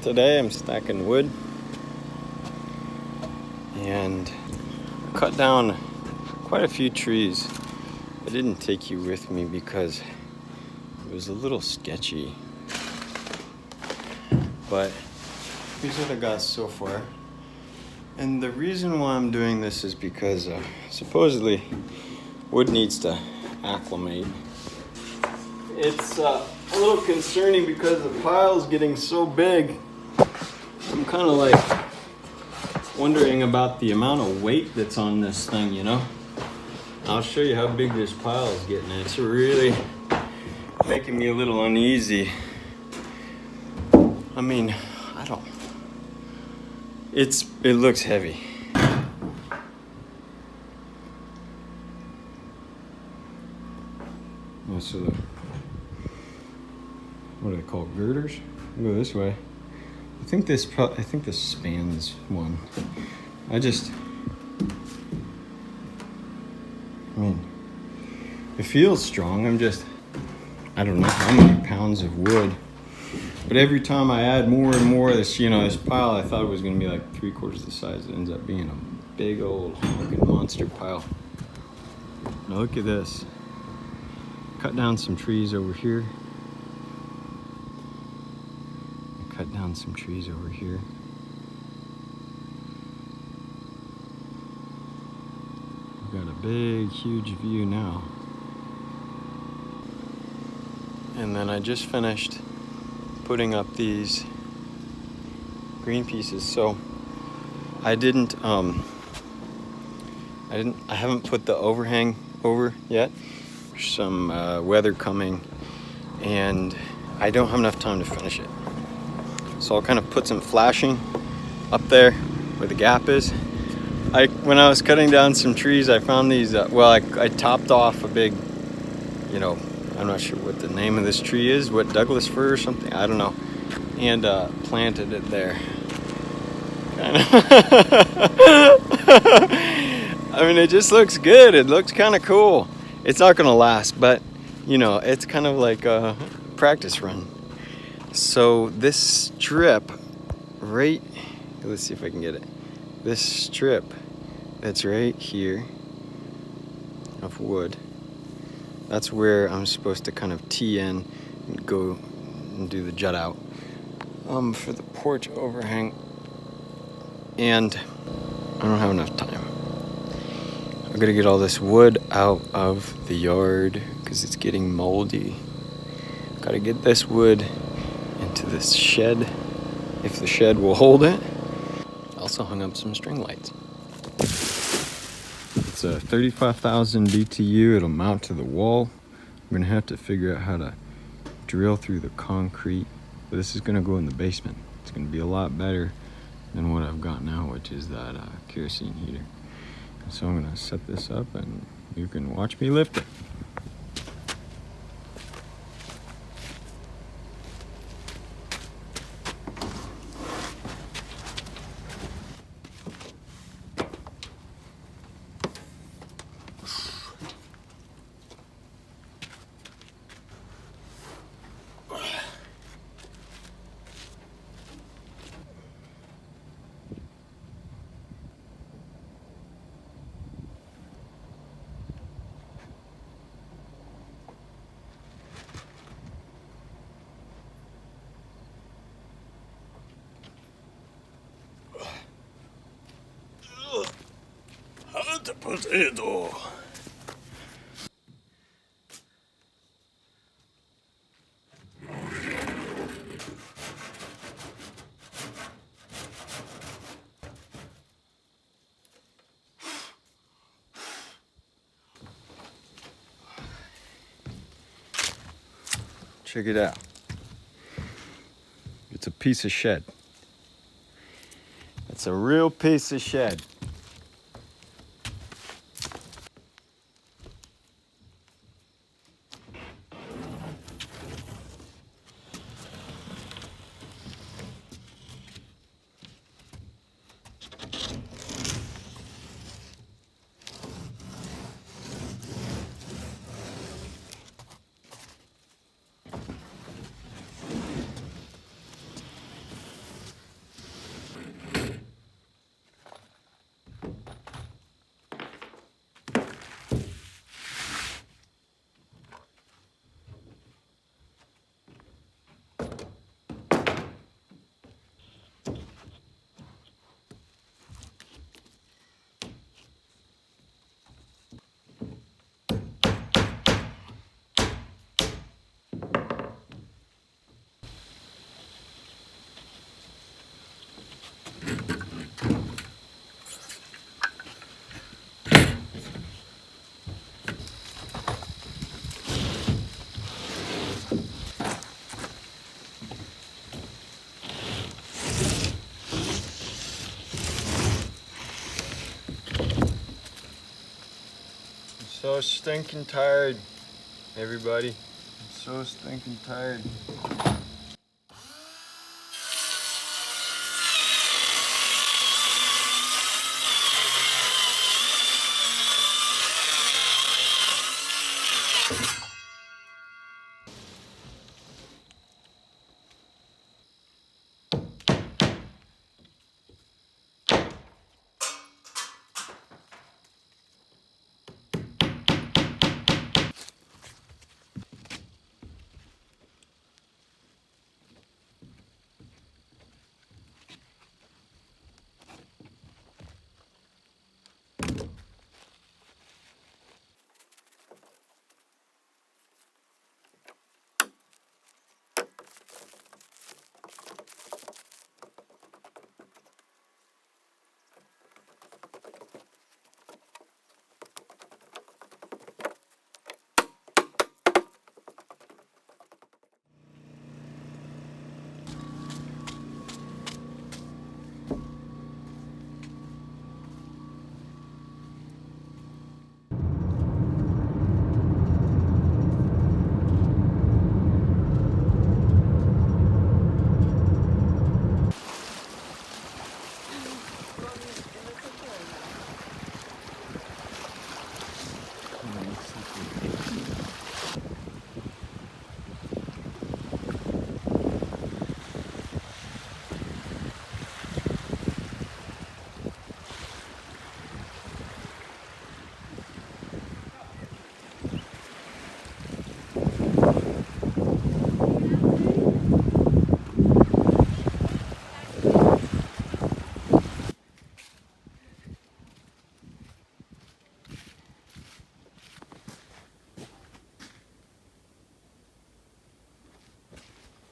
Today I'm stacking wood and cut down quite a few trees. I didn't take you with me because it was a little sketchy, but here's what I got so far. And the reason why I'm doing this is because supposedly wood needs to acclimate. It's a little concerning because the pile's getting so big. I'm kind of like wondering about the amount of weight that's on this thing, you know? I'll show you how big this pile is getting. It's really making me a little uneasy. I mean, it looks heavy. So what are they called? Girders? I'll go this way. I think this spans one. I mean, it feels strong. I don't know how many pounds of wood. But every time I add more and more of this, this pile, I thought it was gonna be like 3/4 the size. It ends up being a big old fucking monster pile. Now look at this. Cut down some trees over here. Cut down some trees over here. We've got a big, huge view now. And then I just finished putting up these green pieces. So I haven't put the overhang over yet. There's some weather coming and I don't have enough time to finish it. So I'll kind of put some flashing up there where the gap is. When I was cutting down some trees, I found these, I topped off a big, I'm not sure what the name of this tree is, what, Douglas fir or something, I don't know, and planted it there. I mean, it just looks good. It looks kind of cool. It's not gonna last, but it's kind of like a practice run. So this strip let's see if I can get it. This strip that's right here of wood, that's where I'm supposed to kind of tee in and go and do the jut out for the porch overhang. And I don't have enough time. I'm gonna get all this wood out of the yard because it's getting moldy. Gotta get this wood into this shed, if the shed will hold it. Also hung up some string lights. It's a 35,000 BTU. It'll mount to the wall. I'm gonna have to figure out how to drill through the concrete. But this is gonna go in the basement. It's gonna be a lot better than what I've got now, which is that kerosene heater. So I'm gonna set this up and you can watch me lift it. Hot potato. Check it out. It's a piece of shed. It's a real piece of shed. So stinking tired, everybody. I'm so stinking tired.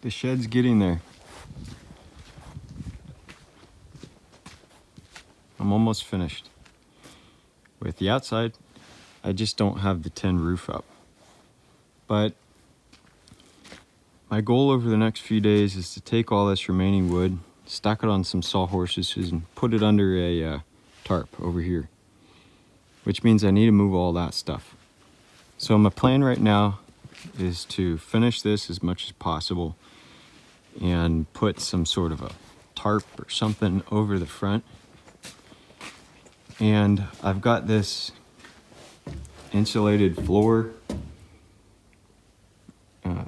The shed's getting there. I'm almost finished. With the outside, I just don't have the tin roof up. But my goal over the next few days is to take all this remaining wood, stack it on some sawhorses and put it under a tarp over here. Which means I need to move all that stuff. So my plan right now is to finish this as much as possible and put some sort of a tarp or something over the front. And I've got this insulated floor.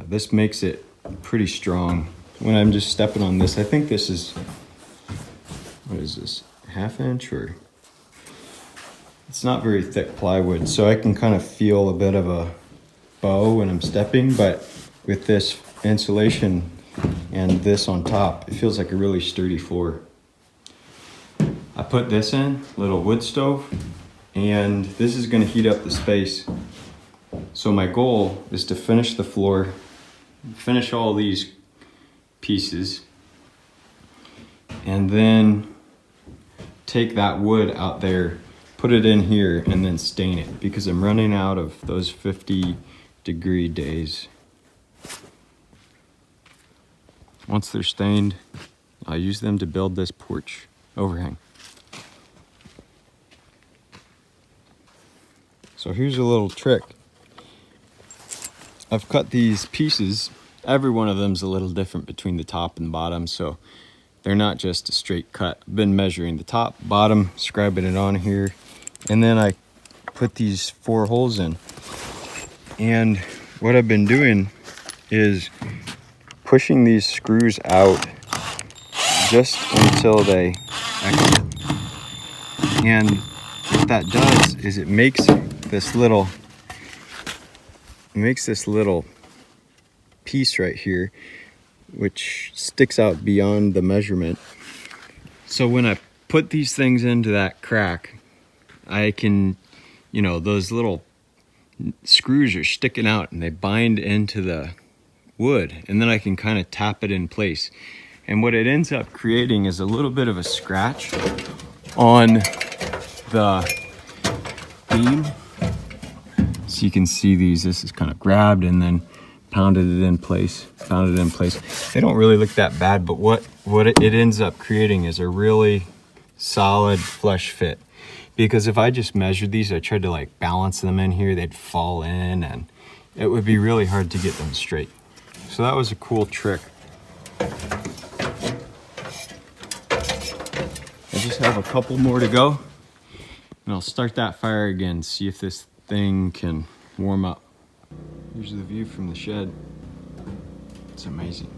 This makes it pretty strong. When I'm just stepping on this, I think this is, what is this, 1/2 inch or? It's not very thick plywood, so I can kind of feel a bit of a bow when I'm stepping, but with this insulation and this on top, it feels like a really sturdy floor. I put this in, little wood stove, and this is gonna heat up the space. So my goal is to finish the floor, finish all these pieces, and then take that wood out there, put it in here, and then stain it, because I'm running out of those 50-degree days. Once they're stained, I'll use them to build this porch overhang. So here's a little trick. I've cut these pieces. Every one of them's a little different between the top and the bottom, so they're not just a straight cut. I've been measuring the top, bottom, scribing it on here, and then I put these 4 holes in. And what I've been doing is pushing these screws out just until they exit. And what that does is it makes this little piece right here, which sticks out beyond the measurement. So when I put these things into that crack, I can, you know, those little screws are sticking out and they bind into the wood, and then I can kind of tap it in place. And what it ends up creating is a little bit of a scratch on the beam. So you can see this is kind of grabbed and then pounded it in place. They don't really look that bad, but what it ends up creating is a really solid flush fit. because if I just measured these, I tried to like balance them in here, they'd fall in and it would be really hard to get them straight. So that was a cool trick. I just have a couple more to go and I'll start that fire again, see if this thing can warm up. Here's the view from the shed. It's amazing.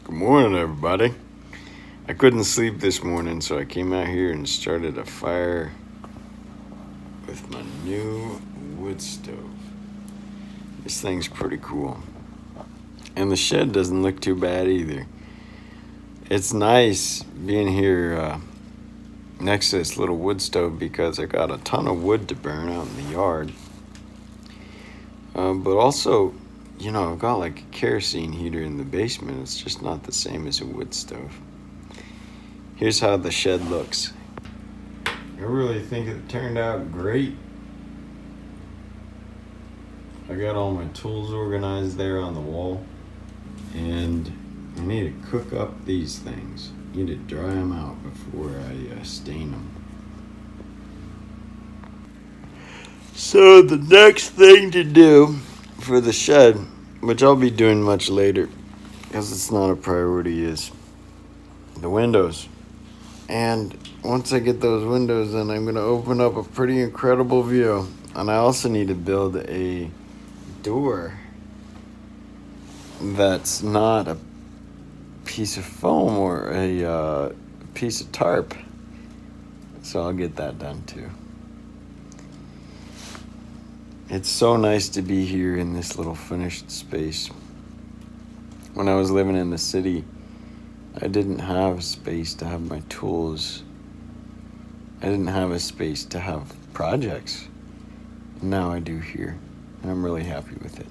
Good morning, everybody. I couldn't sleep this morning, so I came out here and started a fire with my new wood stove. This thing's pretty cool. And the shed doesn't look too bad either. It's nice being here next to this little wood stove because I got a ton of wood to burn out in the yard. But also, you know, I've got like a kerosene heater in the basement. It's just not the same as a wood stove. Here's how the shed looks. I really think it turned out great. I got all my tools organized there on the wall. And I need to cook up these things. I need to dry them out before I stain them. So the next thing to do for the shed, which I'll be doing much later because it's not a priority, is the windows. And once I get those windows in, I'm going to open up a pretty incredible view. And I also need to build a door that's not a piece of foam or a piece of tarp. So I'll get that done too. It's so nice to be here in this little finished space. When I was living in the city, I didn't have space to have my tools. I didn't have a space to have projects. Now I do here, and I'm really happy with it.